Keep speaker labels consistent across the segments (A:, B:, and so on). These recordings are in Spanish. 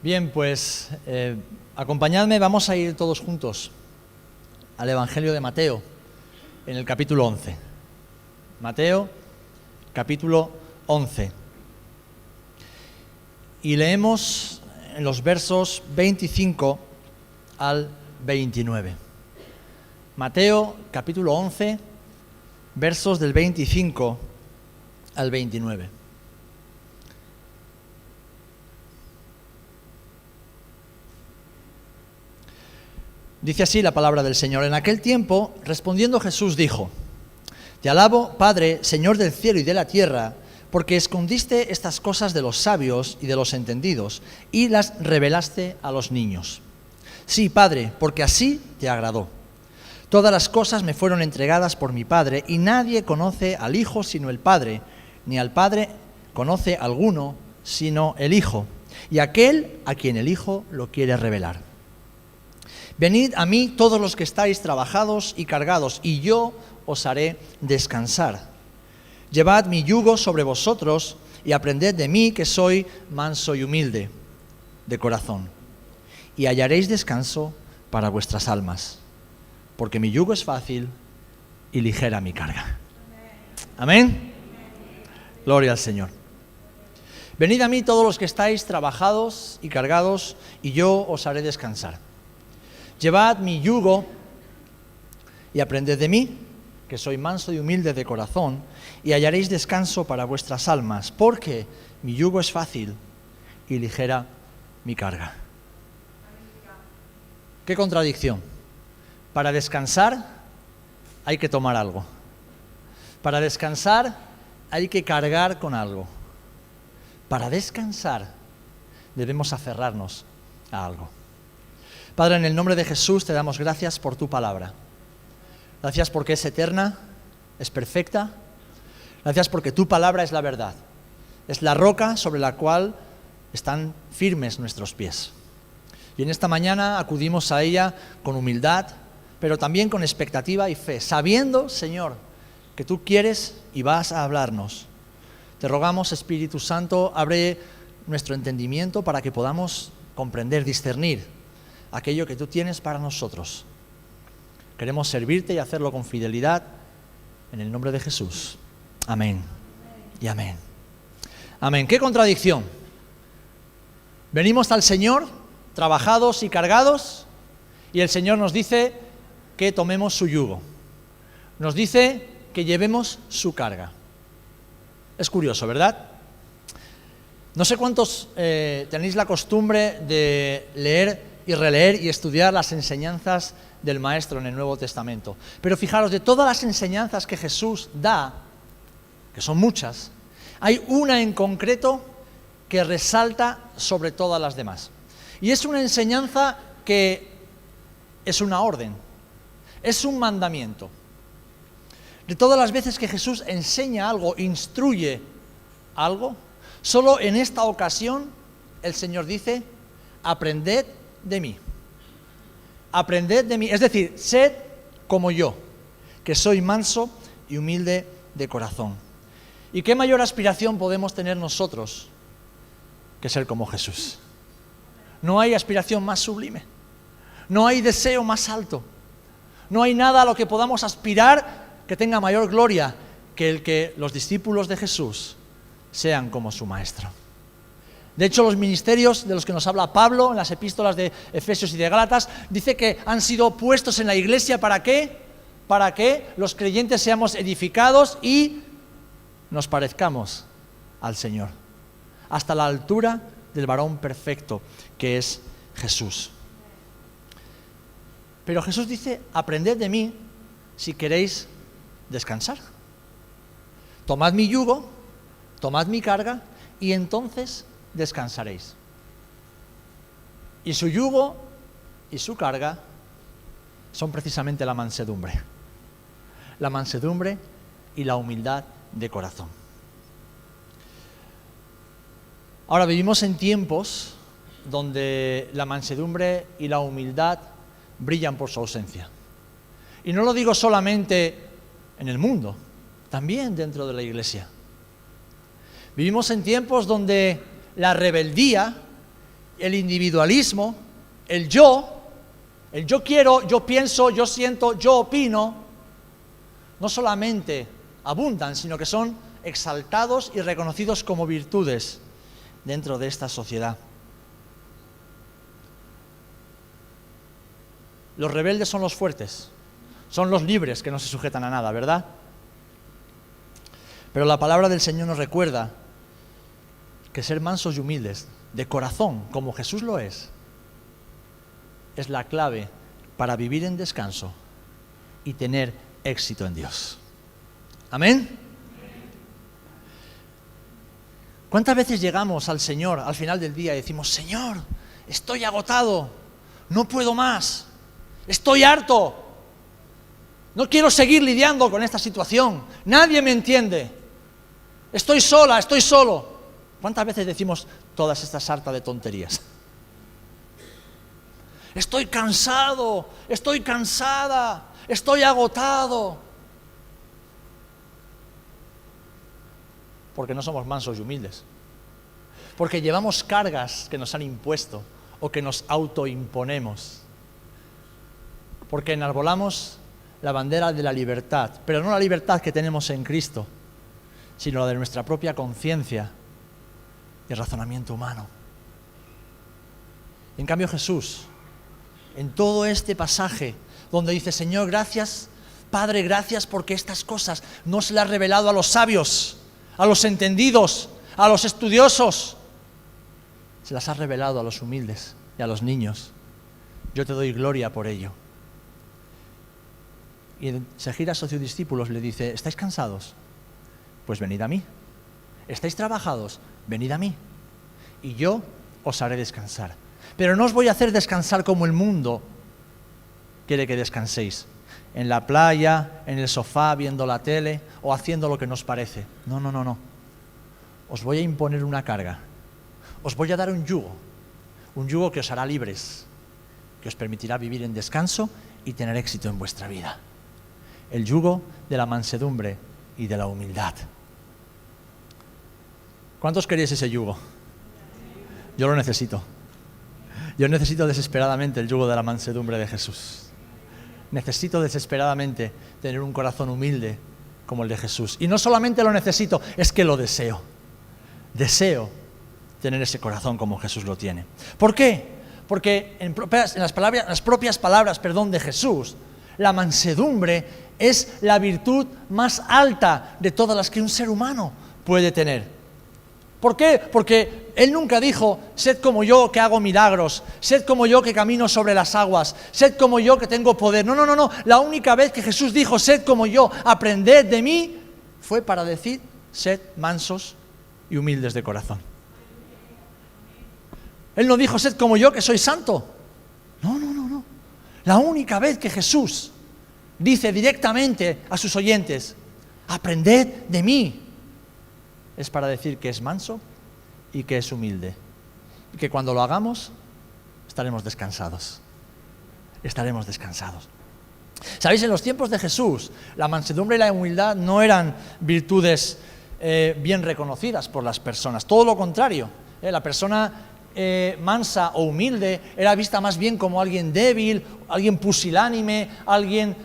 A: Bien, pues acompañadme, vamos a ir todos juntos al Evangelio de Mateo, en el capítulo 11. Mateo, capítulo 11. Y leemos en los versos 25 al 29. Mateo, capítulo 11, versos del 25 al 29. Dice así la palabra del Señor. En aquel tiempo, respondiendo Jesús, dijo: Te alabo, Padre, Señor del cielo y de la tierra, porque escondiste estas cosas de los sabios y de los entendidos, y las revelaste a los niños. Sí, Padre, porque así te agradó. Todas las cosas me fueron entregadas por mi Padre, y nadie conoce al Hijo sino el Padre, ni al Padre conoce alguno sino el Hijo, y aquel a quien el Hijo lo quiere revelar. Venid a mí todos los que estáis trabajados y cargados, y yo os haré descansar. Llevad mi yugo sobre vosotros y aprended de mí, que soy manso y humilde de corazón, y hallaréis descanso para vuestras almas, porque mi yugo es fácil y ligera mi carga. Amén. Gloria al Señor. Venid a mí todos los que estáis trabajados y cargados, y yo os haré descansar. Llevad mi yugo y aprended de mí, que soy manso y humilde de corazón, y hallaréis descanso para vuestras almas, porque mi yugo es fácil y ligera mi carga. ¿Qué contradicción? Para descansar hay que tomar algo. Para descansar hay que cargar con algo. Para descansar debemos aferrarnos a algo. Padre, en el nombre de Jesús te damos gracias por tu palabra. Gracias porque es eterna, es perfecta. Gracias porque tu palabra es la verdad. Es la roca sobre la cual están firmes nuestros pies. Y en esta mañana acudimos a ella con humildad, pero también con expectativa y fe, sabiendo, Señor, que tú quieres y vas a hablarnos. Te rogamos, Espíritu Santo, abre nuestro entendimiento para que podamos comprender, discernir aquello que tú tienes para nosotros. Queremos servirte y hacerlo con fidelidad, en el nombre de Jesús. Amén y amén. Amén. ¿Qué contradicción? Venimos al Señor trabajados y cargados, y el Señor nos dice que tomemos su yugo. Nos dice que llevemos su carga. Es curioso, ¿verdad? No sé cuántos tenéis la costumbre de leer y releer y estudiar las enseñanzas del Maestro en el Nuevo Testamento. Pero fijaros, de todas las enseñanzas que Jesús da, que son muchas, hay una en concreto que resalta sobre todas las demás. Y es una enseñanza que es una orden, es un mandamiento. De todas las veces que Jesús enseña algo, instruye algo, solo en esta ocasión el Señor dice: aprended de mí. Aprended de mí, es decir, sed como yo, que soy manso y humilde de corazón. ¿Y qué mayor aspiración podemos tener nosotros que ser como Jesús? No hay aspiración más sublime, no hay deseo más alto, no hay nada a lo que podamos aspirar que tenga mayor gloria que el que los discípulos de Jesús sean como su Maestro. De hecho, los ministerios de los que nos habla Pablo en las epístolas de Efesios y de Gálatas, dice que han sido puestos en la iglesia, ¿para qué? Para que los creyentes seamos edificados y nos parezcamos al Señor, hasta la altura del varón perfecto que es Jesús. Pero Jesús dice: aprended de mí si queréis descansar. Tomad mi yugo, tomad mi carga, y entonces descansaréis. Y su yugo y su carga son precisamente la mansedumbre y la humildad de corazón. Ahora vivimos en tiempos donde la mansedumbre y la humildad brillan por su ausencia. Y no lo digo solamente en el mundo, también dentro de la iglesia. Vivimos en tiempos donde la rebeldía el individualismo, el yo quiero, yo pienso, yo siento, yo opino, no solamente abundan, sino que son exaltados y reconocidos como virtudes dentro de esta sociedad. Los rebeldes son los fuertes, son los libres que no se sujetan a nada, ¿verdad? Pero la palabra del Señor nos recuerda que ser mansos y humildes, de corazón, como Jesús lo es la clave para vivir en descanso y tener éxito en Dios. ¿Amén? ¿Cuántas veces llegamos al Señor al final del día y decimos: Señor, estoy agotado, no puedo más, estoy harto, no quiero seguir lidiando con esta situación, nadie me entiende, estoy sola, estoy solo? ¿Cuántas veces decimos todas estas sarta de tonterías? Estoy cansado, estoy cansada, estoy agotado. Porque no somos mansos y humildes. Porque llevamos cargas que nos han impuesto o que nos autoimponemos. Porque enarbolamos la bandera de la libertad, pero no la libertad que tenemos en Cristo, sino la de nuestra propia conciencia y el razonamiento humano. En cambio Jesús, en todo este pasaje donde dice: Señor, gracias, Padre, gracias porque estas cosas no se las has revelado a los sabios, a los entendidos, a los estudiosos, se las has revelado a los humildes y a los niños. Yo te doy gloria por ello. Y se gira a sus discípulos, le dice: ¿estáis cansados? Pues venid a mí. ¿Estáis trabajados? Venid a mí, y yo os haré descansar. Pero no os voy a hacer descansar como el mundo quiere que descanséis, en la playa, en el sofá, viendo la tele o haciendo lo que nos parece. No, no, no, no. Os voy a imponer una carga. Os voy a dar un yugo que os hará libres, que os permitirá vivir en descanso y tener éxito en vuestra vida. El yugo de la mansedumbre y de la humildad. ¿Cuántos queréis ese yugo? Yo lo necesito. Yo necesito desesperadamente el yugo de la mansedumbre de Jesús. Necesito desesperadamente tener un corazón humilde como el de Jesús. Y no solamente lo necesito, es que lo deseo. Deseo tener ese corazón como Jesús lo tiene. ¿Por qué? Porque en las propias palabras de Jesús, la mansedumbre es la virtud más alta de todas las que un ser humano puede tener. ¿Por qué? Porque Él nunca dijo: sed como yo que hago milagros, sed como yo que camino sobre las aguas, sed como yo que tengo poder. No, no, no, no. La única vez que Jesús dijo: sed como yo, aprended de mí, fue para decir: sed mansos y humildes de corazón. Él no dijo: sed como yo que soy santo. No, no, no, no. La única vez que Jesús dice directamente a sus oyentes: aprended de mí, es para decir que es manso y que es humilde. Y que cuando lo hagamos, estaremos descansados. Estaremos descansados. ¿Sabéis? En los tiempos de Jesús, la mansedumbre y la humildad no eran virtudes bien reconocidas por las personas. Todo lo contrario. La persona mansa o humilde era vista más bien como alguien débil, alguien pusilánime, alguien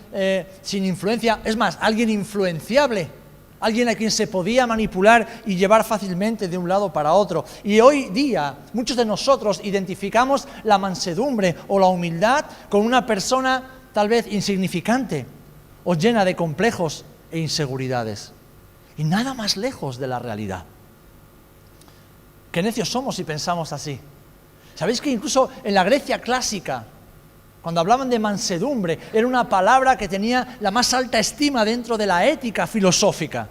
A: sin influencia. Es más, alguien influenciable. Alguien a quien se podía manipular y llevar fácilmente de un lado para otro. Y hoy día muchos de nosotros identificamos la mansedumbre o la humildad con una persona tal vez insignificante o llena de complejos e inseguridades. Y nada más lejos de la realidad. Qué necios somos si pensamos así. ¿Sabéis que incluso en la Grecia clásica, cuando hablaban de mansedumbre, era una palabra que tenía la más alta estima dentro de la ética filosófica?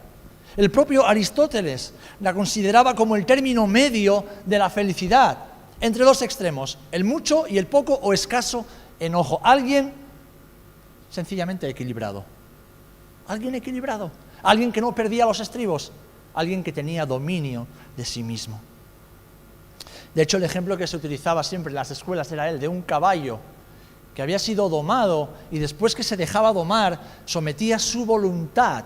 A: El propio Aristóteles la consideraba como el término medio de la felicidad, entre dos extremos, el mucho y el poco o escaso enojo. Alguien sencillamente equilibrado. Alguien equilibrado. Alguien que no perdía los estribos. Alguien que tenía dominio de sí mismo. De hecho, el ejemplo que se utilizaba siempre en las escuelas era el de un caballo que había sido domado y después que se dejaba domar, sometía su voluntad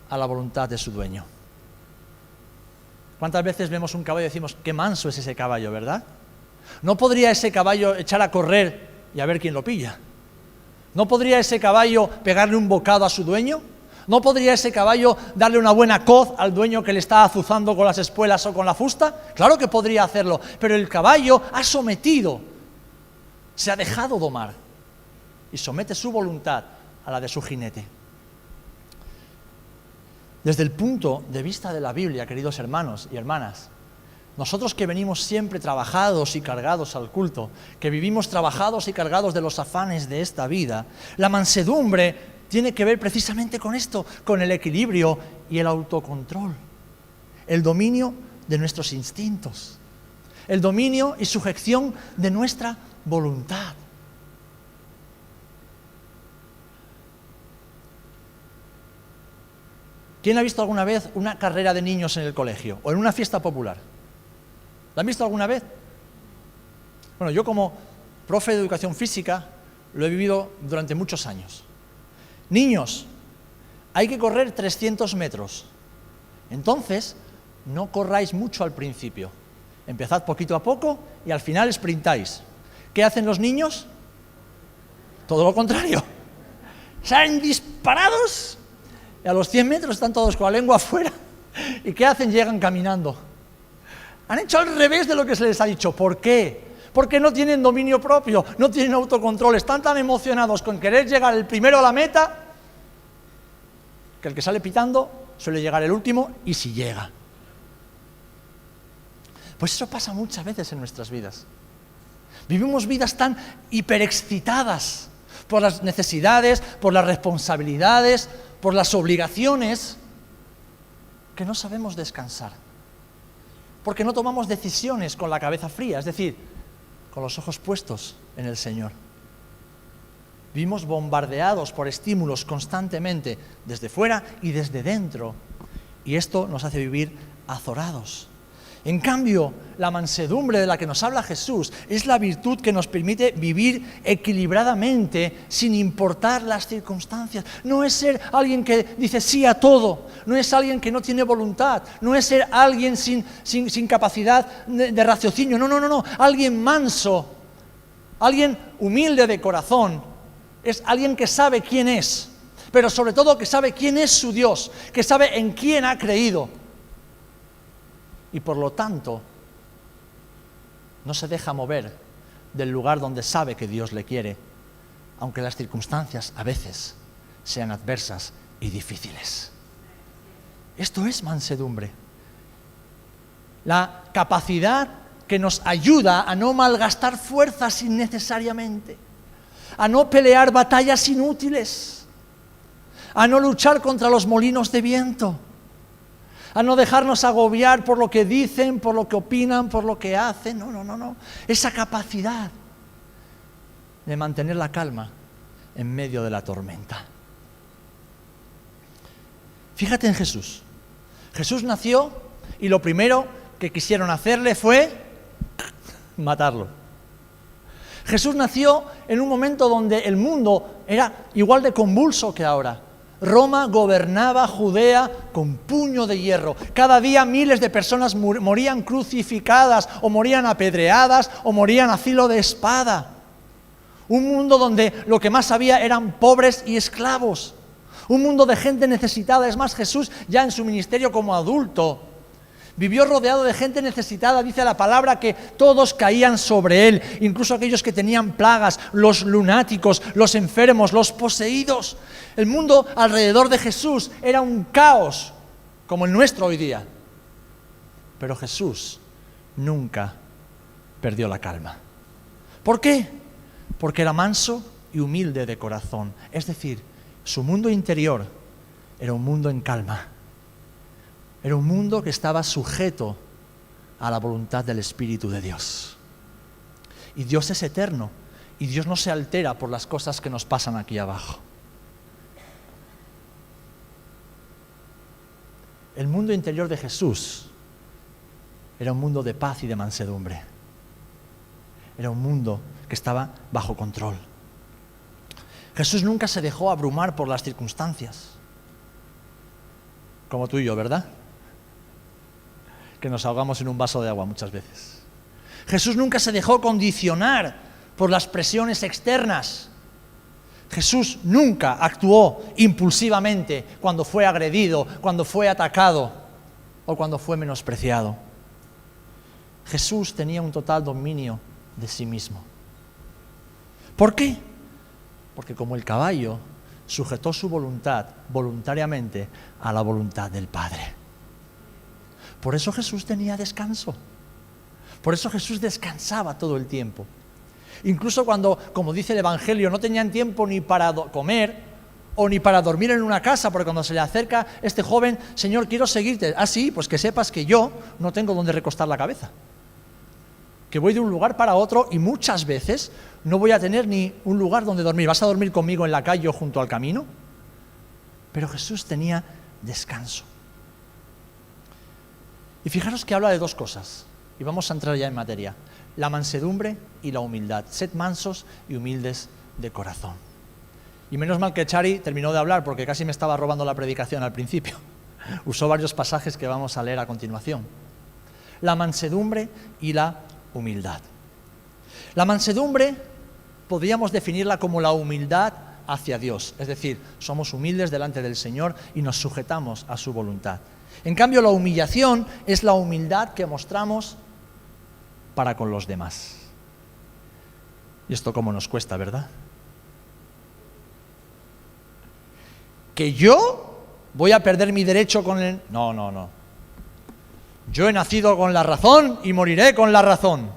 A: a la voluntad de su dueño. ¿Cuántas veces vemos un caballo y decimos, qué manso es ese caballo, ¿verdad? ¿No podría ese caballo echar a correr y a ver quién lo pilla? ¿No podría ese caballo pegarle un bocado a su dueño? ¿No podría ese caballo darle una buena coz al dueño que le está azuzando con las espuelas o con la fusta? Claro que podría hacerlo, pero el caballo ha sometido, se ha dejado domar y somete su voluntad a la de su jinete. Desde el punto de vista de la Biblia, queridos hermanos y hermanas, nosotros que venimos siempre trabajados y cargados al culto, que vivimos trabajados y cargados de los afanes de esta vida, la mansedumbre tiene que ver precisamente con esto, con el equilibrio y el autocontrol, el dominio de nuestros instintos, el dominio y sujeción de nuestra voluntad. ¿Quién ha visto alguna vez una carrera de niños en el colegio o en una fiesta popular? ¿La han visto alguna vez? Bueno, yo como profe de educación física lo he vivido durante muchos años. Niños, hay que correr 300 metros. Entonces, no corráis mucho al principio. Empezad poquito a poco y al final sprintáis. ¿Qué hacen los niños? Todo lo contrario. Salen disparados y a los 100 metros están todos con la lengua afuera. ¿Y qué hacen? Llegan caminando. Han hecho al revés de lo que se les ha dicho. ¿Por qué? Porque no tienen dominio propio, no tienen autocontrol, están tan emocionados con querer llegar el primero a la meta, que el que sale pitando suele llegar el último, y si llega. Pues eso pasa muchas veces en nuestras vidas. Vivimos vidas tan hiperexcitadas por las necesidades, por las responsabilidades, por las obligaciones, que no sabemos descansar. Porque no tomamos decisiones con la cabeza fría, es decir, con los ojos puestos en el Señor. Vivimos bombardeados por estímulos constantemente, desde fuera y desde dentro, y esto nos hace vivir azorados. En cambio, la mansedumbre de la que nos habla Jesús es la virtud que nos permite vivir equilibradamente sin importar las circunstancias. No es ser alguien que dice sí a todo, no es alguien que no tiene voluntad, no es ser alguien sin capacidad de raciocinio, no, alguien manso, alguien humilde de corazón, es alguien que sabe quién es, pero sobre todo que sabe quién es su Dios, que sabe en quién ha creído. Y por lo tanto, no se deja mover del lugar donde sabe que Dios le quiere, aunque las circunstancias a veces sean adversas y difíciles. Esto es mansedumbre. La capacidad que nos ayuda a no malgastar fuerzas innecesariamente, a no pelear batallas inútiles, a no luchar contra los molinos de viento, a no dejarnos agobiar por lo que dicen, por lo que opinan, por lo que hacen. No. Esa capacidad de mantener la calma en medio de la tormenta. Fíjate en Jesús. Jesús nació y lo primero que quisieron hacerle fue matarlo. Jesús nació en un momento donde el mundo era igual de convulso que ahora. Roma gobernaba Judea con puño de hierro. Cada día miles de personas morían crucificadas, o morían apedreadas, o morían a filo de espada. Un mundo donde lo que más había eran pobres y esclavos. Un mundo de gente necesitada. Es más, Jesús ya en su ministerio como adulto vivió rodeado de gente necesitada. Dice la palabra que todos caían sobre él, incluso aquellos que tenían plagas, los lunáticos, los enfermos, los poseídos. El mundo alrededor de Jesús era un caos, como el nuestro hoy día. Pero Jesús nunca perdió la calma. ¿Por qué? Porque era manso y humilde de corazón. Es decir, su mundo interior era un mundo en calma. Era un mundo que estaba sujeto a la voluntad del Espíritu de Dios. Y Dios es eterno, y Dios no se altera por las cosas que nos pasan aquí abajo. El mundo interior de Jesús era un mundo de paz y de mansedumbre. Era un mundo que estaba bajo control. Jesús nunca se dejó abrumar por las circunstancias, como tú y yo, ¿verdad? que nos ahogamos en un vaso de agua muchas veces. Jesús nunca se dejó condicionar por las presiones externas. Jesús nunca actuó impulsivamente cuando fue agredido, cuando fue atacado o cuando fue menospreciado. Jesús tenía un total dominio de sí mismo. ¿Por qué? Porque como el caballo sujetó su voluntad voluntariamente a la voluntad del Padre. Por eso Jesús tenía descanso. Por eso Jesús descansaba todo el tiempo. Incluso cuando, como dice el Evangelio, no tenían tiempo ni para comer o ni para dormir en una casa, porque cuando se le acerca este joven, Señor, quiero seguirte. Ah, sí, pues que sepas que yo no tengo donde recostar la cabeza. Que voy de un lugar para otro y muchas veces no voy a tener ni un lugar donde dormir. ¿Vas a dormir conmigo en la calle o junto al camino? Pero Jesús tenía descanso. Y fijaros que habla de dos cosas, y vamos a entrar ya en materia: la mansedumbre y la humildad. Sed mansos y humildes de corazón. Y menos mal que Chari terminó de hablar, porque casi me estaba robando la predicación al principio. Usó varios pasajes que vamos a leer a continuación. La mansedumbre y la humildad. La mansedumbre podríamos definirla como la humildad hacia Dios, es decir, somos humildes delante del Señor y nos sujetamos a su voluntad. En cambio, la humillación es la humildad que mostramos para con los demás. Y esto cómo nos cuesta, ¿verdad? ¿Que yo voy a perder mi derecho con el...? No. Yo he nacido con la razón y moriré con la razón.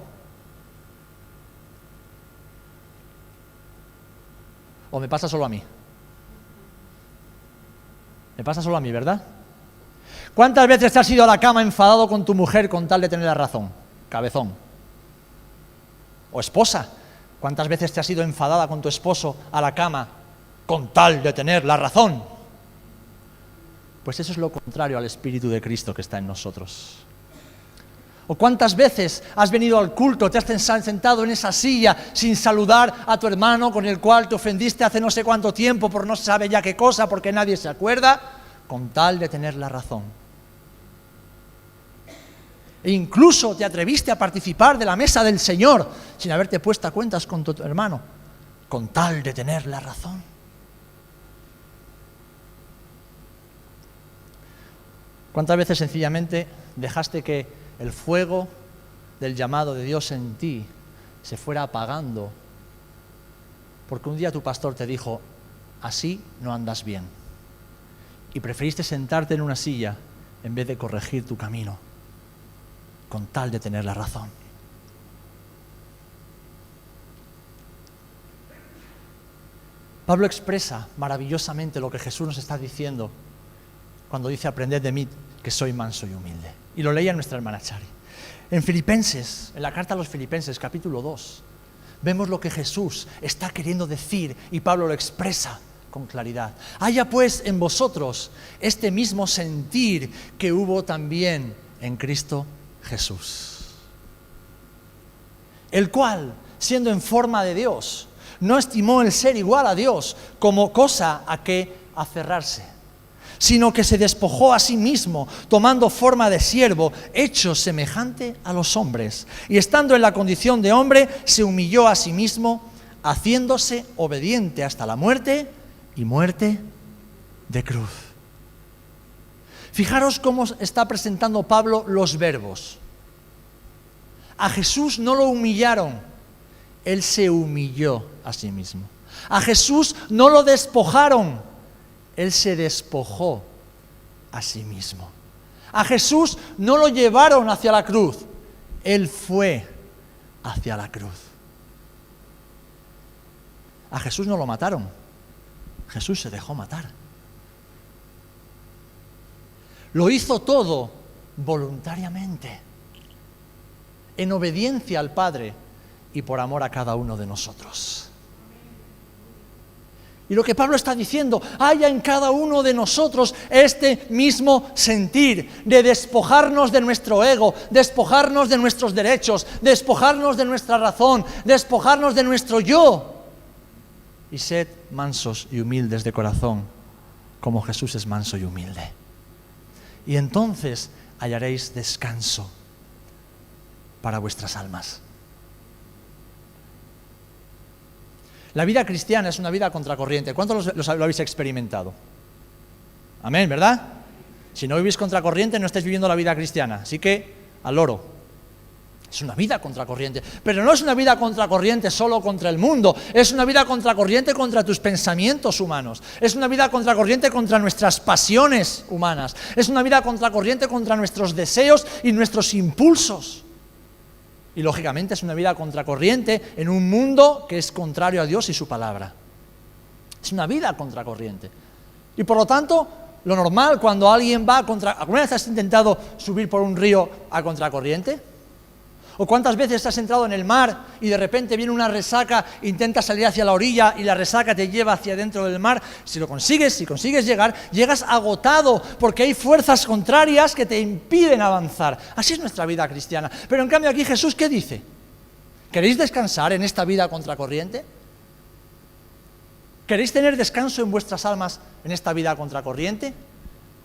A: ¿O me pasa solo a mí? Me pasa solo a mí, ¿verdad? ¿Cuántas veces te has ido a la cama enfadado con tu mujer con tal de tener la razón? Cabezón. O esposa, ¿cuántas veces te has ido enfadada con tu esposo a la cama con tal de tener la razón? Pues eso es lo contrario al Espíritu de Cristo que está en nosotros. ¿O cuántas veces has venido al culto, te has sentado en esa silla sin saludar a tu hermano con el cual te ofendiste hace no sé cuánto tiempo por no se sabe ya qué cosa, porque nadie se acuerda, con tal de tener la razón? E incluso te atreviste a participar de la mesa del Señor sin haberte puesto a cuentas con tu hermano, con tal de tener la razón. ¿Cuántas veces sencillamente dejaste que el fuego del llamado de Dios en ti se fuera apagando porque un día tu pastor te dijo, así no andas bien, y preferiste sentarte en una silla en vez de corregir tu camino con tal de tener la razón? Pablo expresa maravillosamente lo que Jesús nos está diciendo cuando dice, aprended de mí que soy manso y humilde. Y lo leía nuestra hermana Chari. En Filipenses, en la carta a los Filipenses, capítulo 2, vemos lo que Jesús está queriendo decir y Pablo lo expresa con claridad. Haya pues en vosotros este mismo sentir que hubo también en Cristo Jesús, el cual, siendo en forma de Dios, no estimó el ser igual a Dios como cosa a que aferrarse, sino que se despojó a sí mismo, tomando forma de siervo, hecho semejante a los hombres, y estando en la condición de hombre, se humilló a sí mismo, haciéndose obediente hasta la muerte, y muerte de cruz. Fijaros cómo está presentando Pablo los verbos. A Jesús no lo humillaron, Él se humilló a sí mismo. A Jesús no lo despojaron, Él se despojó a sí mismo. A Jesús no lo llevaron hacia la cruz, Él fue hacia la cruz. A Jesús no lo mataron, Jesús se dejó matar. Lo hizo todo voluntariamente, en obediencia al Padre y por amor a cada uno de nosotros. Y lo que Pablo está diciendo, haya en cada uno de nosotros este mismo sentir de despojarnos de nuestro ego, despojarnos de nuestros derechos, despojarnos de nuestra razón, despojarnos de nuestro yo. Y sed mansos y humildes de corazón, como Jesús es manso y humilde. Y entonces hallaréis descanso para vuestras almas. La vida cristiana es una vida contracorriente. ¿Cuántos lo habéis experimentado? Amén, ¿verdad? Si no vivís contracorriente, no estáis viviendo la vida cristiana. Así que, al loro. Es una vida contracorriente. Pero no es una vida contracorriente solo contra el mundo. Es una vida contracorriente contra tus pensamientos humanos. Es una vida contracorriente contra nuestras pasiones humanas. Es una vida contracorriente contra nuestros deseos y nuestros impulsos. Y lógicamente es una vida contracorriente en un mundo que es contrario a Dios y su palabra. Es una vida contracorriente. Y por lo tanto, lo normal cuando alguien va contra... ¿Alguna vez has intentado subir por un río a contracorriente? ¿O cuántas veces has entrado en el mar y de repente viene una resaca, intentas salir hacia la orilla y la resaca te lleva hacia dentro del mar? Si consigues llegar, llegas agotado porque hay fuerzas contrarias que te impiden avanzar. Así es nuestra vida cristiana. Pero en cambio aquí Jesús, ¿qué dice? ¿Queréis descansar en esta vida contracorriente? ¿Queréis tener descanso en vuestras almas en esta vida contracorriente?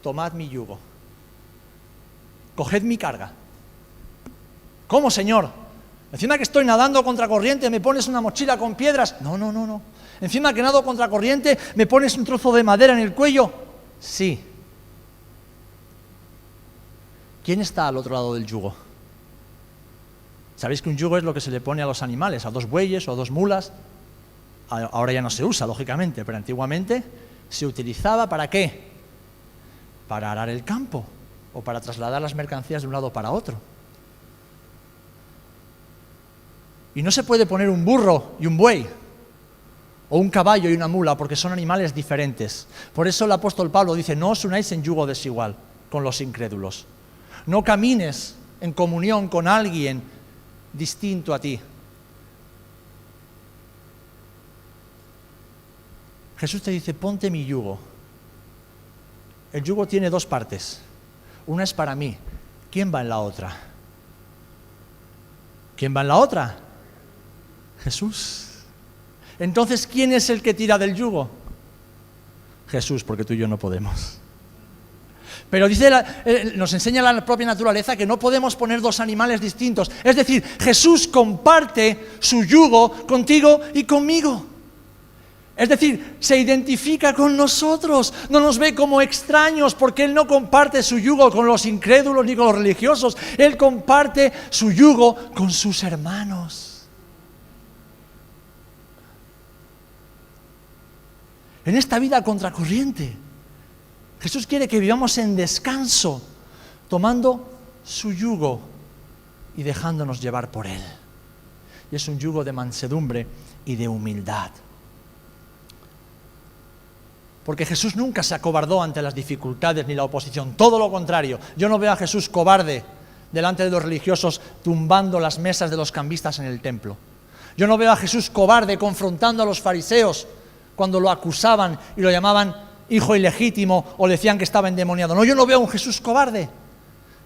A: Tomad mi yugo. Coged mi carga. ¿Cómo, Señor? Encima que estoy nadando contracorriente, ¿me pones una mochila con piedras? No. Encima que nado contracorriente, ¿me pones un trozo de madera en el cuello? Sí. ¿Quién está al otro lado del yugo? ¿Sabéis que un yugo es lo que se le pone a los animales, a 2 bueyes o a 2 mulas? Ahora ya no se usa, lógicamente, pero antiguamente se utilizaba ¿para qué? Para arar el campo o para trasladar las mercancías de un lado para otro. Y no se puede poner un burro y un buey, o un caballo y una mula, porque son animales diferentes. Por eso el apóstol Pablo dice, no os unáis en yugo desigual con los incrédulos. No camines en comunión con alguien distinto a ti. Jesús te dice, ponte mi yugo. El yugo tiene 2 partes. Una es para mí. ¿Quién va en la otra? ¿Quién va en la otra? Jesús. Entonces, ¿quién es el que tira del yugo? Jesús, porque tú y yo no podemos. Pero nos enseña la propia naturaleza que no podemos poner 2 animales distintos. Es decir, Jesús comparte su yugo contigo y conmigo. Es decir, se identifica con nosotros, no nos ve como extraños porque Él no comparte su yugo con los incrédulos ni con los religiosos. Él comparte su yugo con sus hermanos. En esta vida contracorriente, Jesús quiere que vivamos en descanso, tomando su yugo y dejándonos llevar por Él. Y es un yugo de mansedumbre y de humildad. Porque Jesús nunca se acobardó ante las dificultades ni la oposición, todo lo contrario. Yo no veo a Jesús cobarde delante de los religiosos tumbando las mesas de los cambistas en el templo. Yo no veo a Jesús cobarde confrontando a los fariseos cuando lo acusaban y lo llamaban hijo ilegítimo o le decían que estaba endemoniado. No, yo no veo a un Jesús cobarde,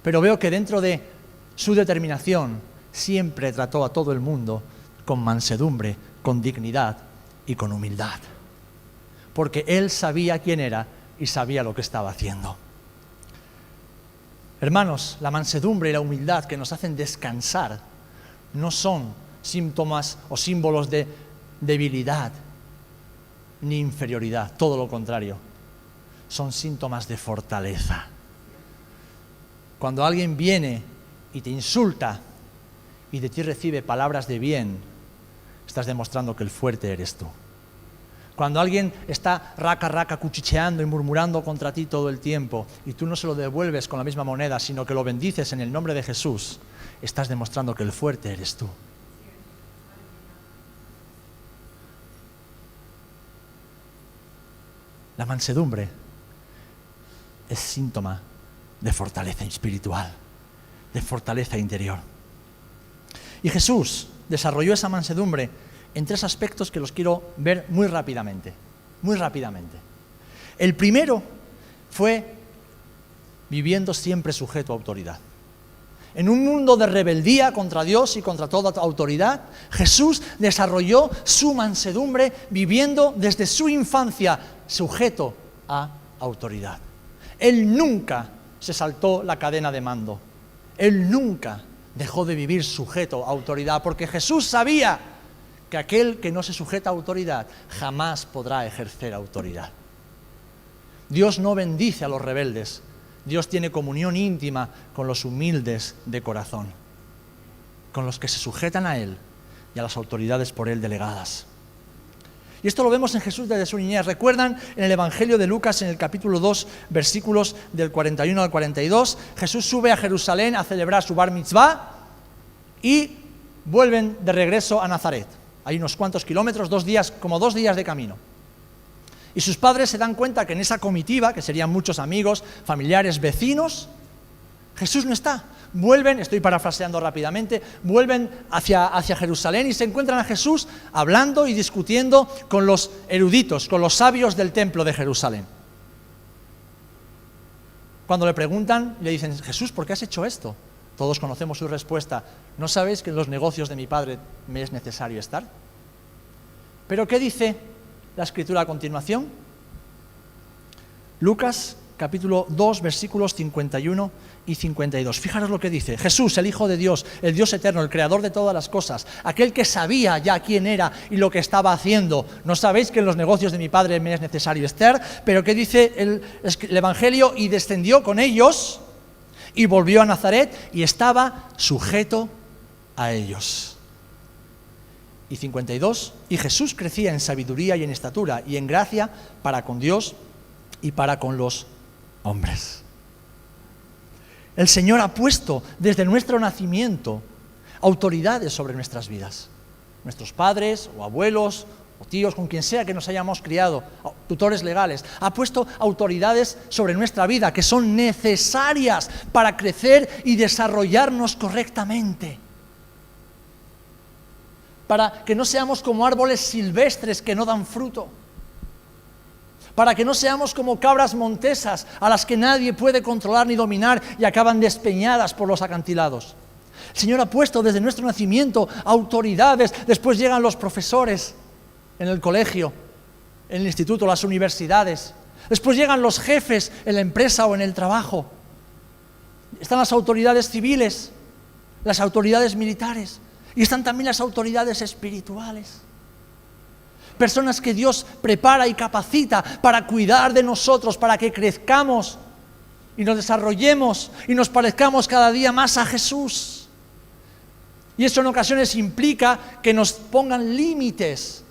A: pero veo que dentro de su determinación siempre trató a todo el mundo con mansedumbre, con dignidad y con humildad. Porque Él sabía quién era y sabía lo que estaba haciendo. Hermanos, la mansedumbre y la humildad que nos hacen descansar no son síntomas o símbolos de debilidad ni inferioridad, todo lo contrario, son síntomas de fortaleza. Cuando alguien viene y te insulta y de ti recibe palabras de bien, estás demostrando que el fuerte eres tú. Cuando alguien está raca cuchicheando y murmurando contra ti todo el tiempo y tú no se lo devuelves con la misma moneda, sino que lo bendices en el nombre de Jesús, estás demostrando que el fuerte eres tú. La mansedumbre es síntoma de fortaleza espiritual, de fortaleza interior. Y Jesús desarrolló esa mansedumbre en 3 aspectos que los quiero ver muy rápidamente. El primero fue viviendo siempre sujeto a autoridad. En un mundo de rebeldía contra Dios y contra toda autoridad, Jesús desarrolló su mansedumbre viviendo desde su infancia sujeto a autoridad. Él nunca se saltó la cadena de mando. Él nunca dejó de vivir sujeto a autoridad, porque Jesús sabía que aquel que no se sujeta a autoridad jamás podrá ejercer autoridad. Dios no bendice a los rebeldes. Dios tiene comunión íntima con los humildes de corazón, con los que se sujetan a Él y a las autoridades por Él delegadas. Y esto lo vemos en Jesús desde su niñez. ¿Recuerdan en el Evangelio de Lucas, en el capítulo 2, versículos del 41 al 42? Jesús sube a Jerusalén a celebrar su Bar Mitzvah y vuelven de regreso a Nazaret. Hay unos cuantos kilómetros, 2 días, como 2 días de camino. Y sus padres se dan cuenta que en esa comitiva, que serían muchos amigos, familiares, vecinos, Jesús no está. Vuelven, estoy parafraseando rápidamente, vuelven hacia Jerusalén y se encuentran a Jesús hablando y discutiendo con los eruditos, con los sabios del templo de Jerusalén. Cuando le preguntan, le dicen: Jesús, ¿por qué has hecho esto? Todos conocemos su respuesta: ¿no sabéis que en los negocios de mi Padre me es necesario estar? ¿Pero qué dice la Escritura a continuación? Lucas capítulo 2, versículos 51 y 52. Fijaros lo que dice. Jesús, el Hijo de Dios, el Dios eterno, el Creador de todas las cosas, aquel que sabía ya quién era y lo que estaba haciendo. ¿No sabéis que en los negocios de mi Padre me es necesario estar? Pero ¿qué dice el Evangelio? Y descendió con ellos y volvió a Nazaret y estaba sujeto a ellos. Y 52. Y Jesús crecía en sabiduría y en estatura y en gracia para con Dios y para con los hombres. El Señor ha puesto desde nuestro nacimiento autoridades sobre nuestras vidas. Nuestros padres o abuelos o tíos, con quien sea que nos hayamos criado, tutores legales, ha puesto autoridades sobre nuestra vida que son necesarias para crecer y desarrollarnos correctamente. Para que no seamos como árboles silvestres que no dan fruto. Para que no seamos como cabras montesas a las que nadie puede controlar ni dominar y acaban despeñadas por los acantilados. El Señor ha puesto desde nuestro nacimiento autoridades. Después llegan los profesores en el colegio, en el instituto, las universidades. Después llegan los jefes en la empresa o en el trabajo. Están las autoridades civiles, las autoridades militares y están también las autoridades espirituales. Personas que Dios prepara y capacita para cuidar de nosotros, para que crezcamos y nos desarrollemos y nos parezcamos cada día más a Jesús. Y eso en ocasiones implica que nos pongan límites.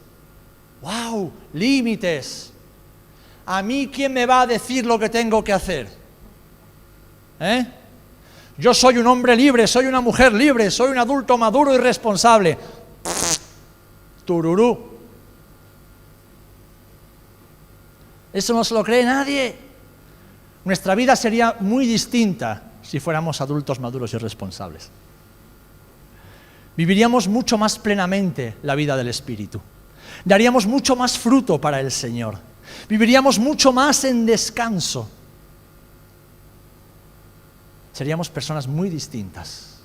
A: ¡Wow! Límites. ¿A mí quién me va a decir lo que tengo que hacer? Yo soy un hombre libre, soy una mujer libre, soy un adulto maduro y responsable. Tururú. Eso no se lo cree nadie. Nuestra vida sería muy distinta si fuéramos adultos maduros y responsables. Viviríamos mucho más plenamente la vida del Espíritu. Daríamos mucho más fruto para el Señor. Viviríamos mucho más en descanso. Seríamos personas muy distintas.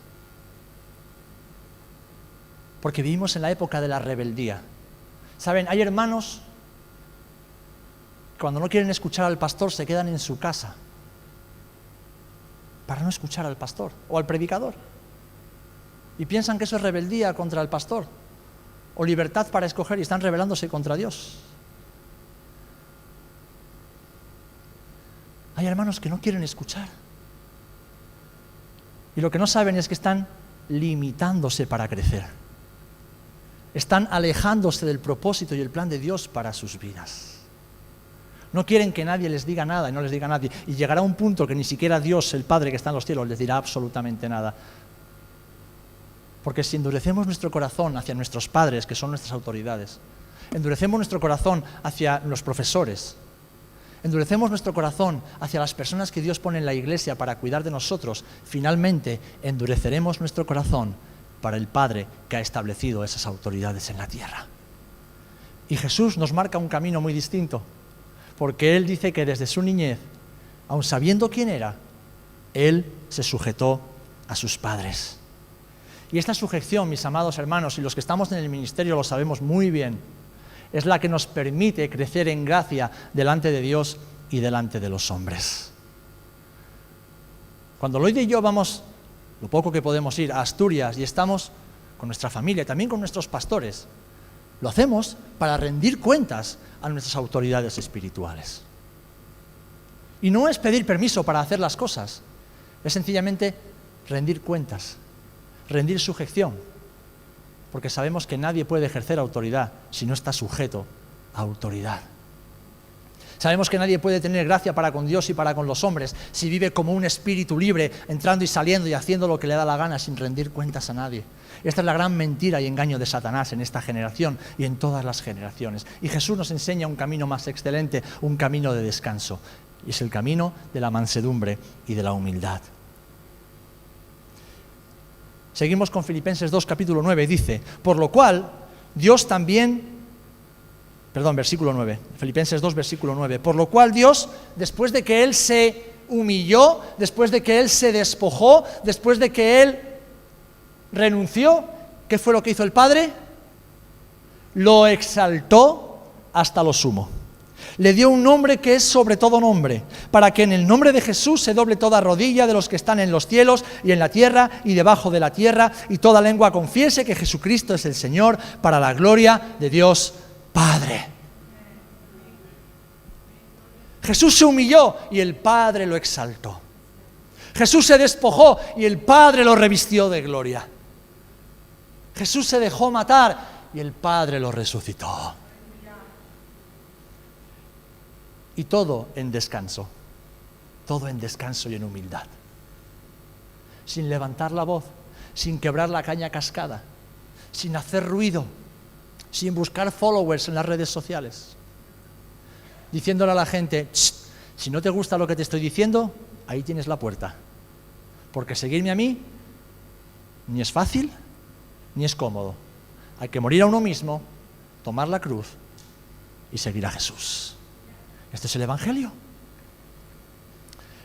A: Porque vivimos en la época de la rebeldía. ¿Saben? Hay hermanos cuando no quieren escuchar al pastor se quedan en su casa para no escuchar al pastor o al predicador. Y piensan que eso es rebeldía contra el pastor o libertad para escoger y están rebelándose contra Dios. Hay hermanos que no quieren escuchar. Y lo que no saben es que están limitándose para crecer. Están alejándose del propósito y el plan de Dios para sus vidas. No quieren que nadie les diga nada y no les diga a nadie. Y llegará un punto que ni siquiera Dios, el Padre que está en los cielos, les dirá absolutamente nada. Porque si endurecemos nuestro corazón hacia nuestros padres, que son nuestras autoridades, endurecemos nuestro corazón hacia los profesores, endurecemos nuestro corazón hacia las personas que Dios pone en la iglesia para cuidar de nosotros, finalmente endureceremos nuestro corazón para el Padre que ha establecido esas autoridades en la tierra. Y Jesús nos marca un camino muy distinto. Porque Él dice que desde su niñez, aun sabiendo quién era, Él se sujetó a sus padres. Y esta sujeción, mis amados hermanos, y los que estamos en el ministerio lo sabemos muy bien, es la que nos permite crecer en gracia delante de Dios y delante de los hombres. Cuando Lloyd y yo vamos, lo poco que podemos ir, a Asturias y estamos con nuestra familia, también con nuestros pastores, lo hacemos para rendir cuentas a nuestras autoridades espirituales. Y no es pedir permiso para hacer las cosas, es sencillamente rendir cuentas, rendir sujeción, porque sabemos que nadie puede ejercer autoridad si no está sujeto a autoridad. Sabemos que nadie puede tener gracia para con Dios y para con los hombres si vive como un espíritu libre, entrando y saliendo y haciendo lo que le da la gana sin rendir cuentas a nadie. Esta es la gran mentira y engaño de Satanás en esta generación y en todas las generaciones. Y Jesús nos enseña un camino más excelente, un camino de descanso. Y es el camino de la mansedumbre y de la humildad. Seguimos con Filipenses 2, capítulo 9, dice, por lo cual Dios también... versículo 9, Filipenses 2, versículo 9. Por lo cual Dios, después de que Él se humilló, después de que Él se despojó, después de que Él renunció, ¿qué fue lo que hizo el Padre? Lo exaltó hasta lo sumo. Le dio un nombre que es sobre todo nombre, para que en el nombre de Jesús se doble toda rodilla de los que están en los cielos y en la tierra y debajo de la tierra, y toda lengua confiese que Jesucristo es el Señor, para la gloria de Dios Padre. Jesús se humilló y el Padre lo exaltó. Jesús se despojó y el Padre lo revistió de gloria. Jesús se dejó matar y el Padre lo resucitó. Y todo en descanso y en humildad. Sin levantar la voz, sin quebrar la caña cascada, sin hacer ruido, sin buscar followers en las redes sociales, diciéndole a la gente, si no te gusta lo que te estoy diciendo, ahí tienes la puerta, porque seguirme a mí ni es fácil ni es cómodo. Hay que morir a uno mismo, tomar la cruz y seguir a Jesús. Este es el Evangelio.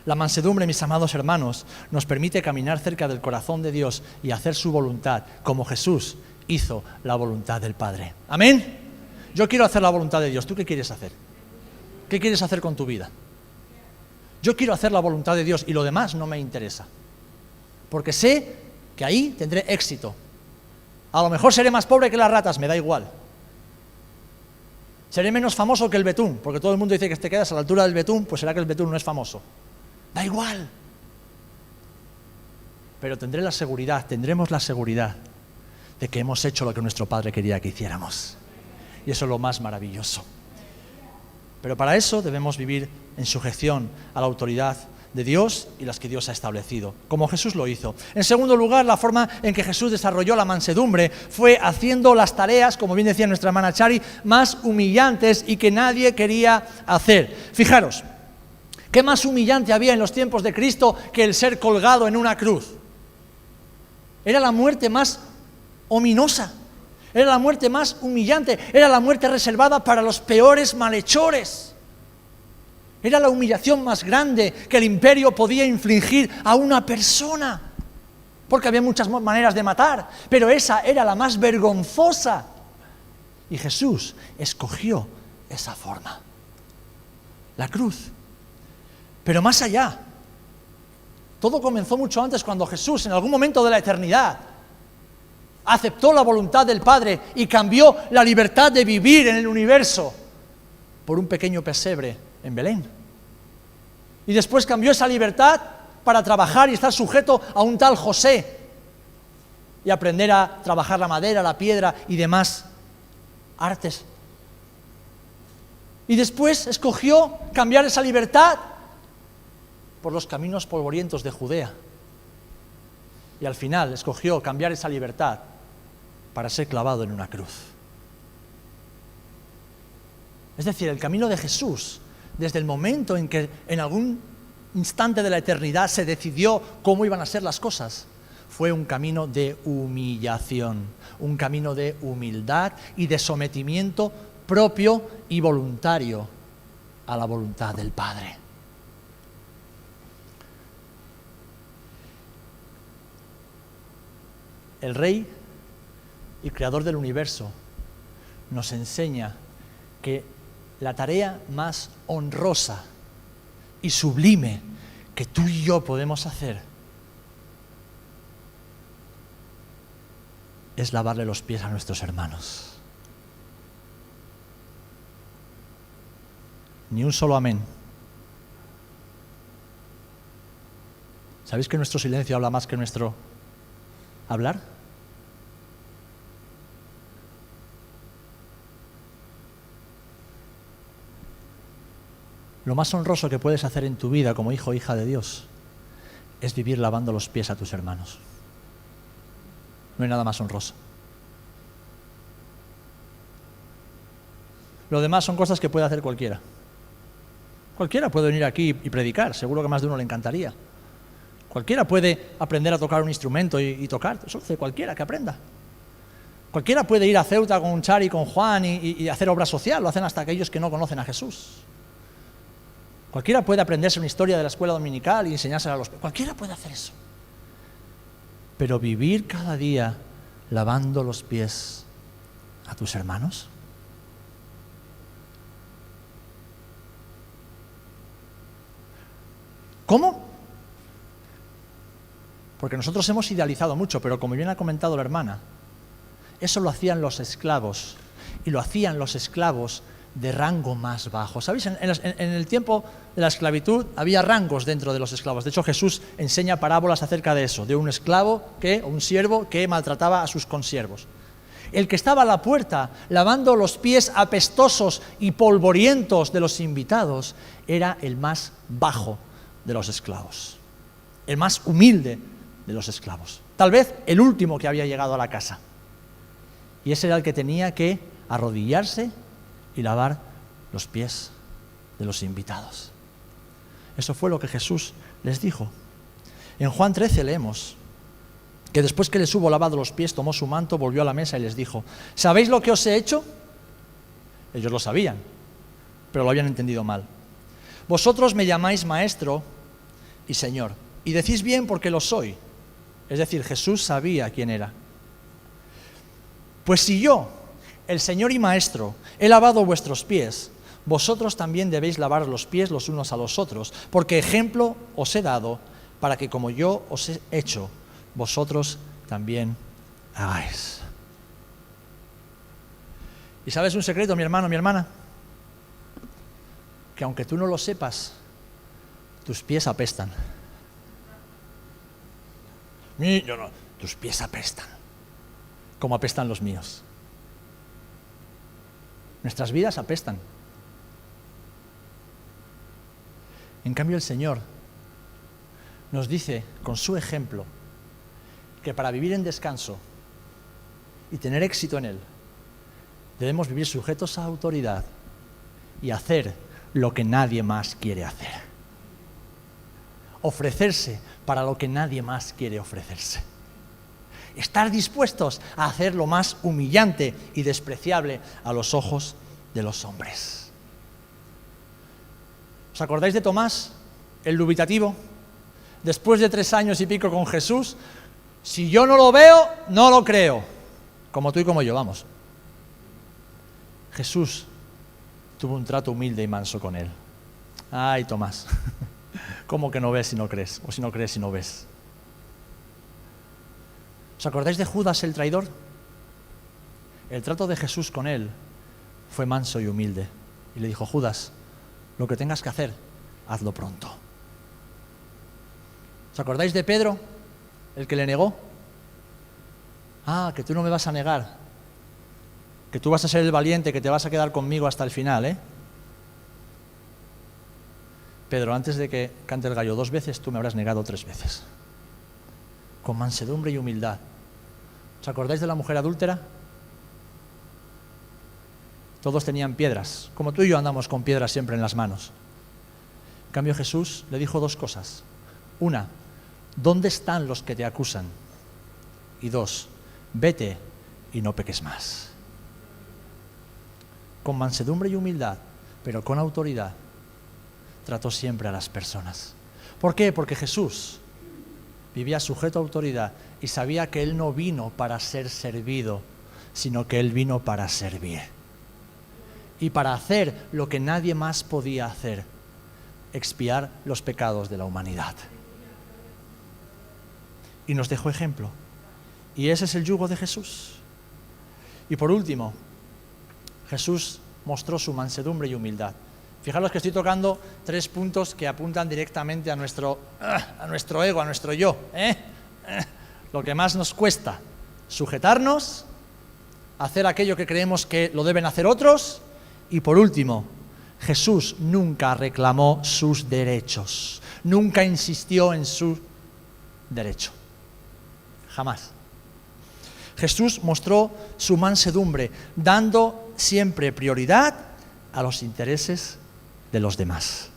A: La mansedumbre, mis amados hermanos, nos permite caminar cerca del corazón de Dios y hacer su voluntad, como Jesús hizo la voluntad del Padre. ¿Amén? Yo quiero hacer la voluntad de Dios. ¿Tú qué quieres hacer? ¿Qué quieres hacer con tu vida? Yo quiero hacer la voluntad de Dios y lo demás no me interesa. Porque sé que ahí tendré éxito. A lo mejor seré más pobre que las ratas, me da igual. Seré menos famoso que el betún, porque todo el mundo dice que te quedas a la altura del betún, pues será que el betún no es famoso. Da igual. Pero tendremos la seguridad de que hemos hecho lo que nuestro Padre quería que hiciéramos. Y eso es lo más maravilloso. Pero para eso debemos vivir en sujeción a la autoridad de Dios y las que Dios ha establecido, como Jesús lo hizo. En segundo lugar, la forma en que Jesús desarrolló la mansedumbre fue haciendo las tareas, como bien decía nuestra hermana Chari, más humillantes y que nadie quería hacer. Fijaros, ¿qué más humillante había en los tiempos de Cristo que el ser colgado en una cruz? Era la muerte más ominosa, era la muerte más humillante, era la muerte reservada para los peores malhechores. Era la humillación más grande que el imperio podía infligir a una persona, porque había muchas maneras de matar, pero esa era la más vergonzosa. Y Jesús escogió esa forma, la cruz. Pero más allá, todo comenzó mucho antes, cuando Jesús, en algún momento de la eternidad, aceptó la voluntad del Padre y cambió la libertad de vivir en el universo por un pequeño pesebre en Belén. Y después cambió esa libertad para trabajar y estar sujeto a un tal José y aprender a trabajar la madera, la piedra y demás artes. Y después escogió cambiar esa libertad por los caminos polvorientos de Judea. Y al final escogió cambiar esa libertad para ser clavado en una cruz. Es decir, el camino de Jesús, desde el momento en que en algún instante de la eternidad se decidió cómo iban a ser las cosas, fue un camino de humillación, un camino de humildad y de sometimiento propio y voluntario a la voluntad del Padre. El Rey y Creador del universo nos enseña que la tarea más honrosa y sublime que tú y yo podemos hacer es lavarle los pies a nuestros hermanos. Ni un solo amén. ¿Sabéis que nuestro silencio habla más que nuestro hablar? Lo más honroso que puedes hacer en tu vida como hijo o hija de Dios es vivir lavando los pies a tus hermanos. No hay nada más honroso. Lo demás son cosas que puede hacer cualquiera. Cualquiera puede venir aquí y predicar, seguro que más de uno le encantaría. Cualquiera puede aprender a tocar un instrumento y tocar, eso hace cualquiera que aprenda. Cualquiera puede ir a Ceuta con Chari, con Juan y hacer obra social, lo hacen hasta aquellos que no conocen a Jesús. Cualquiera puede aprenderse una historia de la escuela dominical y enseñársela a los... Cualquiera puede hacer eso. Pero vivir cada día lavando los pies a tus hermanos. ¿Cómo? Porque nosotros hemos idealizado mucho, pero como bien ha comentado la hermana, eso lo hacían los esclavos, y lo hacían los esclavos de rango más bajo. ¿Sabéis? En el tiempo de la esclavitud había rangos dentro de los esclavos. De hecho, Jesús enseña parábolas acerca de eso, de un esclavo o un siervo que maltrataba a sus consiervos. El que estaba a la puerta lavando los pies apestosos y polvorientos de los invitados era el más bajo de los esclavos, el más humilde de los esclavos. Tal vez el último que había llegado a la casa. Y ese era el que tenía que arrodillarse y lavar los pies de los invitados. Eso fue lo que Jesús les dijo. En Juan 13 leemos que después que les hubo lavado los pies, tomó su manto, volvió a la mesa y les dijo: ¿sabéis lo que os he hecho? Ellos lo sabían, pero lo habían entendido mal. Vosotros me llamáis maestro y señor, y decís bien porque lo soy. Es decir, Jesús sabía quién era. Pues si yo, el Señor y Maestro, he lavado vuestros pies, vosotros también debéis lavar los pies los unos a los otros, porque ejemplo os he dado para que como yo os he hecho, vosotros también hagáis. ¿Y sabes un secreto, mi hermano, mi hermana? Que aunque tú no lo sepas, tus pies apestan. No, tus pies apestan, como apestan los míos. Nuestras vidas apestan. En cambio, el Señor nos dice, con su ejemplo, que para vivir en descanso y tener éxito en Él, debemos vivir sujetos a autoridad y hacer lo que nadie más quiere hacer. Ofrecerse para lo que nadie más quiere ofrecerse. Estar dispuestos a hacer lo más humillante y despreciable a los ojos de los hombres. ¿Os acordáis de Tomás, el dubitativo? Después de 3 años y pico con Jesús, si yo no lo veo, no lo creo. Como tú y como yo, vamos. Jesús tuvo un trato humilde y manso con él. Ay, Tomás, ¿cómo que no ves si no crees? O si no crees si no ves. ¿Os acordáis de Judas el traidor? El trato de Jesús con él fue manso y humilde. Y le dijo: Judas, lo que tengas que hacer, hazlo pronto. ¿Os acordáis de Pedro, el que le negó? Ah, que tú no me vas a negar, que tú vas a ser el valiente, que te vas a quedar conmigo hasta el final, ¿eh? Pedro, antes de que cante el gallo 2 veces, tú me habrás negado 3 veces. Con mansedumbre y humildad. ¿Os acordáis de la mujer adúltera? Todos tenían piedras, como tú y yo andamos con piedras siempre en las manos. En cambio, Jesús le dijo 2 cosas. 1, ¿dónde están los que te acusan? Y 2, vete y no peques más. Con mansedumbre y humildad, pero con autoridad, trató siempre a las personas. ¿Por qué? Porque Jesús vivía sujeto a autoridad y sabía que Él no vino para ser servido, sino que Él vino para servir. Y para hacer lo que nadie más podía hacer, expiar los pecados de la humanidad. Y nos dejó ejemplo. Y ese es el yugo de Jesús. Y por último, Jesús mostró su mansedumbre y humildad. Fijaros que estoy tocando 3 puntos que apuntan directamente a nuestro ego, a nuestro yo. Lo que más nos cuesta: sujetarnos, hacer aquello que creemos que lo deben hacer otros. Y por último, Jesús nunca reclamó sus derechos, nunca insistió en su derecho. Jamás. Jesús mostró su mansedumbre, dando siempre prioridad a los intereses de los demás.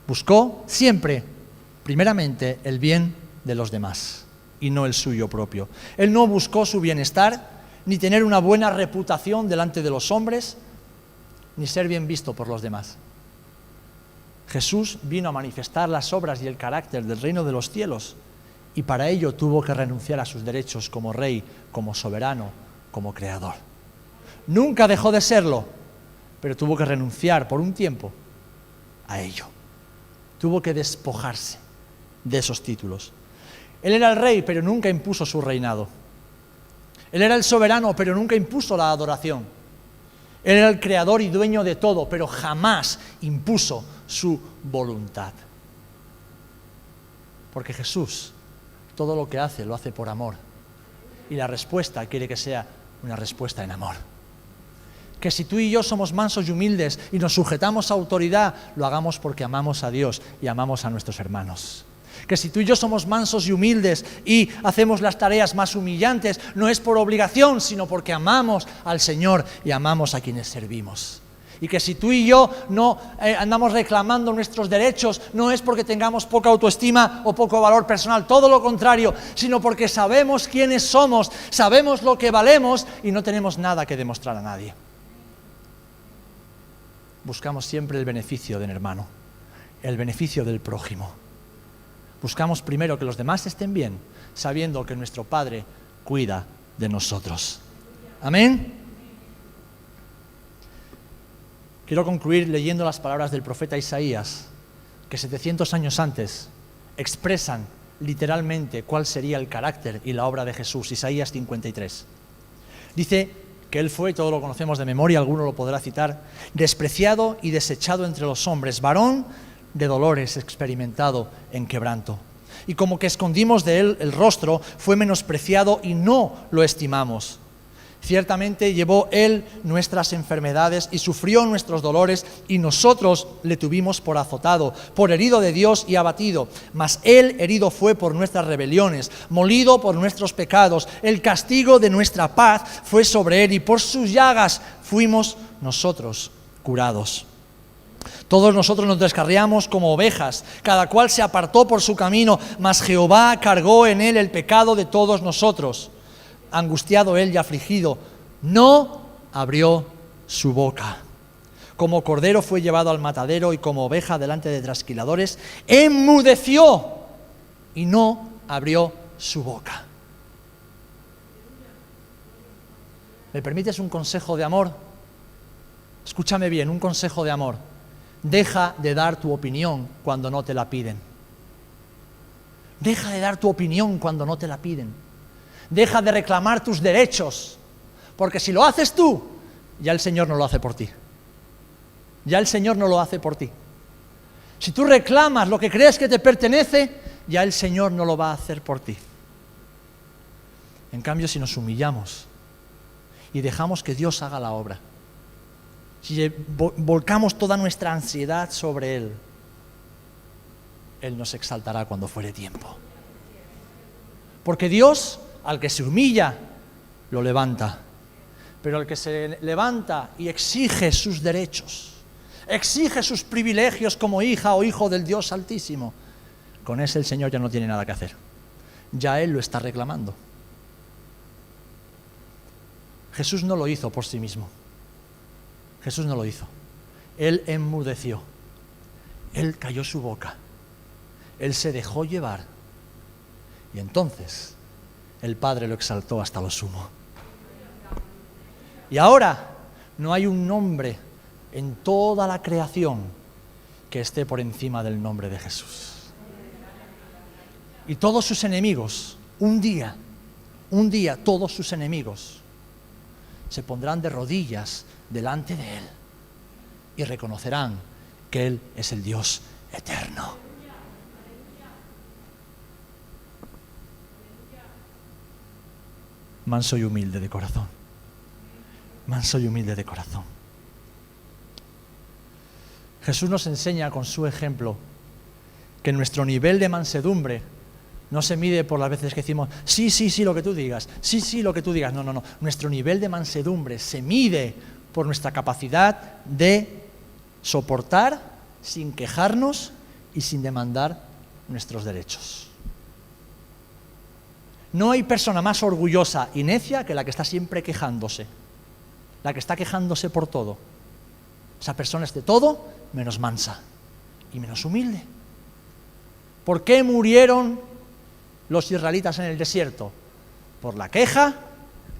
A: Buscó siempre, primeramente, el bien de los demás y no el suyo propio. Él no buscó su bienestar, ni tener una buena reputación delante de los hombres, ni ser bien visto por los demás. Jesús vino a manifestar las obras y el carácter del reino de los cielos, y para ello tuvo que renunciar a sus derechos como rey, como soberano, como creador. Nunca dejó de serlo, pero tuvo que renunciar por un tiempo a ello. Tuvo que despojarse de esos títulos. Él era el rey, pero nunca impuso su reinado. Él era el soberano, pero nunca impuso la adoración. Él era el creador y dueño de todo, pero jamás impuso su voluntad. Porque Jesús, todo lo que hace, lo hace por amor. Y la respuesta quiere que sea una respuesta en amor. Que si tú y yo somos mansos y humildes y nos sujetamos a autoridad, lo hagamos porque amamos a Dios y amamos a nuestros hermanos. Que si tú y yo somos mansos y humildes y hacemos las tareas más humillantes, no es por obligación, sino porque amamos al Señor y amamos a quienes servimos. Y que si tú y yo no andamos reclamando nuestros derechos, no es porque tengamos poca autoestima o poco valor personal, todo lo contrario, sino porque sabemos quiénes somos, sabemos lo que valemos y no tenemos nada que demostrar a nadie. Buscamos siempre el beneficio del hermano, el beneficio del prójimo. Buscamos primero que los demás estén bien, sabiendo que nuestro Padre cuida de nosotros. Amén. Quiero concluir leyendo las palabras del profeta Isaías, que 700 años antes expresan literalmente cuál sería el carácter y la obra de Jesús. Isaías 53. Dice que Él fue, todo lo conocemos de memoria, alguno lo podrá citar, despreciado y desechado entre los hombres, varón de dolores, experimentado en quebranto. Y como que escondimos de Él el rostro, fue menospreciado y no lo estimamos. Ciertamente llevó Él nuestras enfermedades y sufrió nuestros dolores, y nosotros le tuvimos por azotado, por herido de Dios y abatido. Mas Él herido fue por nuestras rebeliones, molido por nuestros pecados. El castigo de nuestra paz fue sobre Él, y por sus llagas fuimos nosotros curados. Todos nosotros nos descarriamos como ovejas, cada cual se apartó por su camino, mas Jehová cargó en Él el pecado de todos nosotros. Angustiado Él y afligido, no abrió su boca. Como cordero fue llevado al matadero, y como oveja delante de trasquiladores, enmudeció y no abrió su boca. ¿Me permites un consejo de amor? Escúchame bien, un consejo de amor. Deja de dar tu opinión cuando no te la piden. Deja de dar tu opinión cuando no te la piden. Deja de reclamar tus derechos, porque si lo haces tú, ya el Señor no lo hace por ti. Ya el Señor no lo hace por ti. Si tú reclamas lo que crees que te pertenece, ya el Señor no lo va a hacer por ti. En cambio, si nos humillamos y dejamos que Dios haga la obra, si volcamos toda nuestra ansiedad sobre Él, Él nos exaltará cuando fuere tiempo. Porque Dios, al que se humilla, lo levanta. Pero al que se levanta y exige sus derechos, exige sus privilegios como hija o hijo del Dios Altísimo, con ese el Señor ya no tiene nada que hacer. Ya Él lo está reclamando. Jesús no lo hizo por sí mismo. Jesús no lo hizo. Él enmudeció. Él cayó su boca. Él se dejó llevar. Y entonces el Padre lo exaltó hasta lo sumo. Y ahora no hay un nombre en toda la creación que esté por encima del nombre de Jesús. Y todos sus enemigos, un día, todos sus enemigos se pondrán de rodillas delante de Él y reconocerán que Él es el Dios eterno. Manso y humilde de corazón. Manso y humilde de corazón. Jesús nos enseña con su ejemplo que nuestro nivel de mansedumbre no se mide por las veces que decimos, sí, lo que tú digas, sí, lo que tú digas. No. Nuestro nivel de mansedumbre se mide por nuestra capacidad de soportar sin quejarnos y sin demandar nuestros derechos. No hay persona más orgullosa y necia que la que está siempre quejándose, la que está quejándose por todo. Esa persona es de todo menos mansa y menos humilde. ¿Por qué murieron los israelitas en el desierto? Por la queja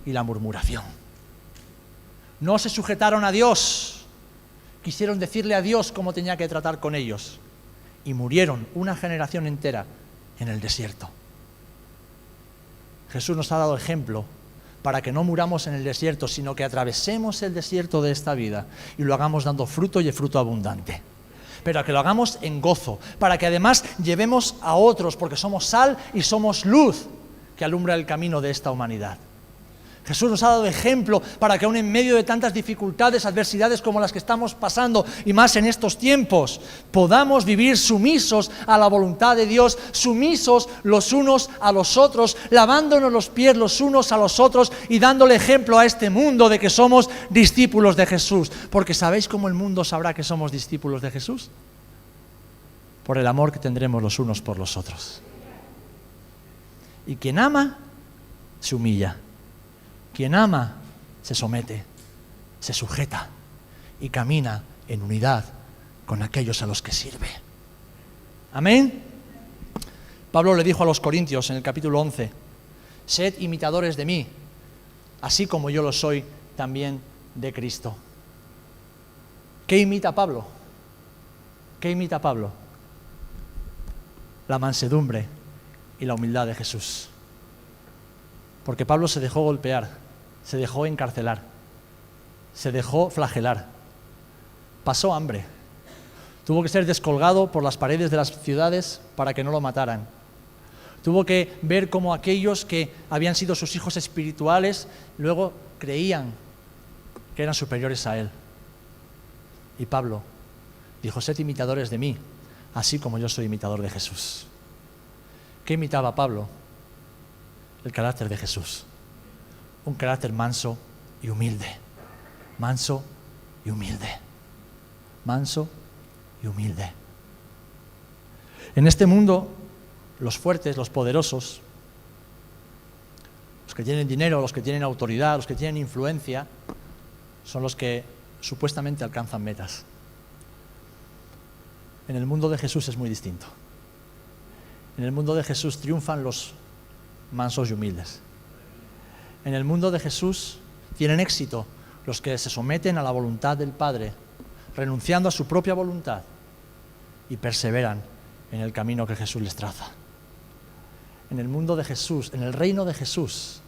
A: y la murmuración. No se sujetaron a Dios, quisieron decirle a Dios cómo tenía que tratar con ellos y murieron una generación entera en el desierto. Jesús nos ha dado ejemplo para que no muramos en el desierto, sino que atravesemos el desierto de esta vida y lo hagamos dando fruto y fruto abundante. Pero que lo hagamos en gozo, para que además llevemos a otros, porque somos sal y somos luz que alumbra el camino de esta humanidad. Jesús nos ha dado ejemplo para que aún en medio de tantas dificultades, adversidades como las que estamos pasando, y más en estos tiempos, podamos vivir sumisos a la voluntad de Dios, sumisos los unos a los otros, lavándonos los pies los unos a los otros y dándole ejemplo a este mundo de que somos discípulos de Jesús. Porque ¿sabéis cómo el mundo sabrá que somos discípulos de Jesús? Por el amor que tendremos los unos por los otros. Y quien ama, se humilla. Quien ama, se somete, se sujeta y camina en unidad con aquellos a los que sirve. Amén. Pablo le dijo a los Corintios en el capítulo 11, sed imitadores de mí, así como yo lo soy también de Cristo. ¿Qué imita Pablo? ¿Qué imita Pablo? La mansedumbre y la humildad de Jesús. Porque Pablo se dejó golpear, se dejó encarcelar, se dejó flagelar, pasó hambre, tuvo que ser descolgado por las paredes de las ciudades para que no lo mataran, tuvo que ver cómo aquellos que habían sido sus hijos espirituales luego creían que eran superiores a él. Y Pablo dijo, sed imitadores de mí, así como yo soy imitador de Jesús. ¿Qué imitaba Pablo? El carácter de Jesús. Un carácter manso y humilde. Manso y humilde. Manso y humilde. En este mundo, los fuertes, los poderosos, los que tienen dinero, los que tienen autoridad, los que tienen influencia, son los que supuestamente alcanzan metas. En el mundo de Jesús es muy distinto. En el mundo de Jesús triunfan los mansos y humildes. En el mundo de Jesús tienen éxito los que se someten a la voluntad del Padre, renunciando a su propia voluntad y perseveran en el camino que Jesús les traza. En el mundo de Jesús, en el reino de Jesús,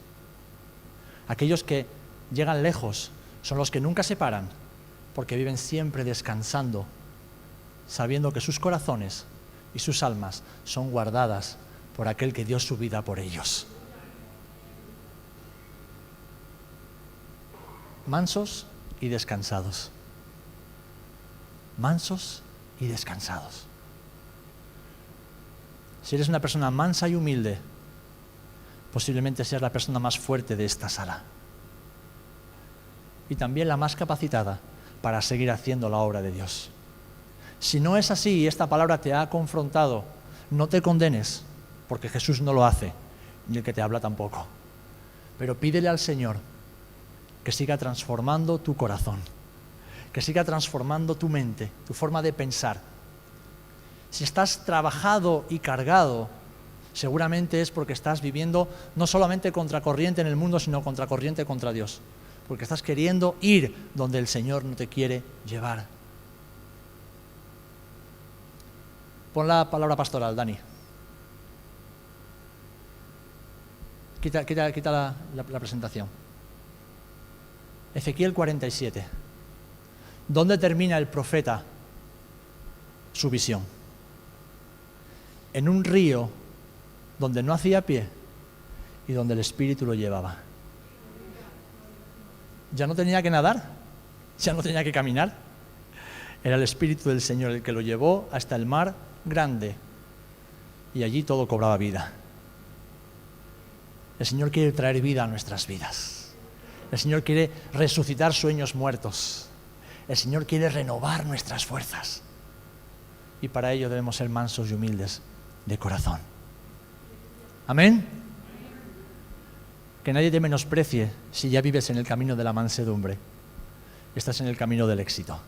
A: aquellos que llegan lejos son los que nunca se paran, porque viven siempre descansando, sabiendo que sus corazones y sus almas son guardadas por aquel que dio su vida por ellos. Mansos y descansados. Mansos y descansados. Si eres una persona mansa y humilde, posiblemente seas la persona más fuerte de esta sala. Y también la más capacitada para seguir haciendo la obra de Dios. Si no es así y esta palabra te ha confrontado, no te condenes, porque Jesús no lo hace, ni el que te habla tampoco. Pero pídele al Señor que siga transformando tu corazón, que siga transformando tu mente, tu forma de pensar. Si estás trabajado y cargado, seguramente es porque estás viviendo no solamente contracorriente en el mundo, sino contracorriente contra Dios, porque estás queriendo ir donde el Señor no te quiere llevar. Pon la palabra pastoral, Dani. Quita la presentación. Ezequiel 47. ¿Dónde termina el profeta su visión? En un río donde no hacía pie y donde el Espíritu lo llevaba. Ya no tenía que nadar, ya no tenía que caminar. Era el Espíritu del Señor el que lo llevó hasta el mar grande y allí todo cobraba vida. El Señor quiere traer vida a nuestras vidas. El Señor quiere resucitar sueños muertos. El Señor quiere renovar nuestras fuerzas. Y para ello debemos ser mansos y humildes de corazón. Amén. Que nadie te menosprecie si ya vives en el camino de la mansedumbre. Estás en el camino del éxito.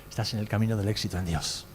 A: Estás en el camino del éxito en Dios.